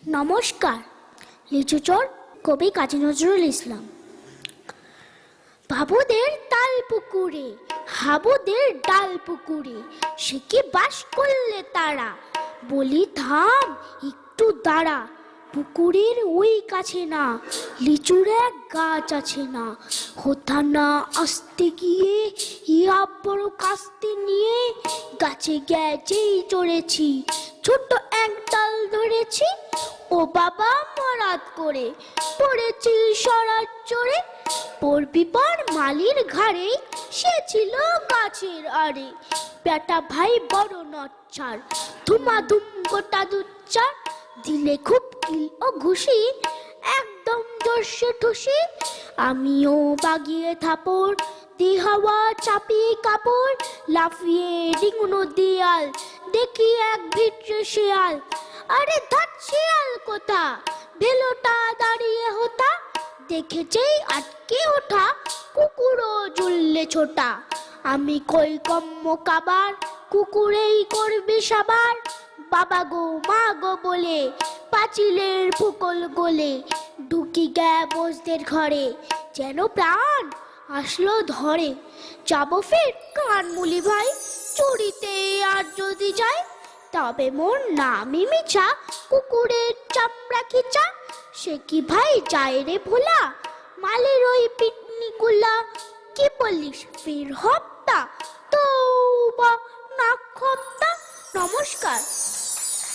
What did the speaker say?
নমস্কার। লিচুচোর কবি কাজী নজরুল ইসলাম। বাবুদের তাল পুকুরে, হাবুদের ডাল পুকুরে, সে কি বাস করলে তারা? বলি থাম, একটু দাঁড়া। পুকুরের ওই কাছে না, লিচুর এক গাছ আছে না। হোথা না আসতে গিয়ে ইয়া বড় কাস্তে নিয়ে গাছে গেছেই চড়েছি, ছোট্ট এক ডাল ধরেছি। ও বাবা মরাত করে পড়েছি সরাত চড়ে। পড়বি পর মালির ঘাড়ে, সে ছিল গাছের আড়ে। বেটা ভাই বড় নচ্ছার, ধুমাধুম গোটা দুচ্চার। দিলে খুব কিল ও ঘুষি, একদম জোরসে ঠুসি। আমিও বাগিয়ে থাপড়, দি হাওয়া চাপিয়ে কাপড়। লাফিয়ে ডিঙুনো দেয়াল, দেখি এক ভিটে শেয়াল। আরে ধাত শেয়াল কোথা, ভেলোটা দাঁড়িয়ে হোতা। দেখেছেই আটকে ওঠা, কুকুরও জুললে ছোটা। আমি কই কম্ম কাবার, কুকুরেই করবে সাবার। বাবা গো মা গো বলে পাঁচিলের ফুকল গলে ঢুকি গে বসদের ঘরে, যেন প্রাণ আসলো ধরে। যাবো ফের কানমুলি ভাই, চুরিতে আর যদি যাই, তবে মোর নামই মিছা, কুকুরের চামড়া খিচা। সে কি ভাই যায় রে ভোলা, মালের ওই পিটনিগুলা। কি বলিস ফের হপ্তা, তৌবা নাক হপ্তা। নমস্কার।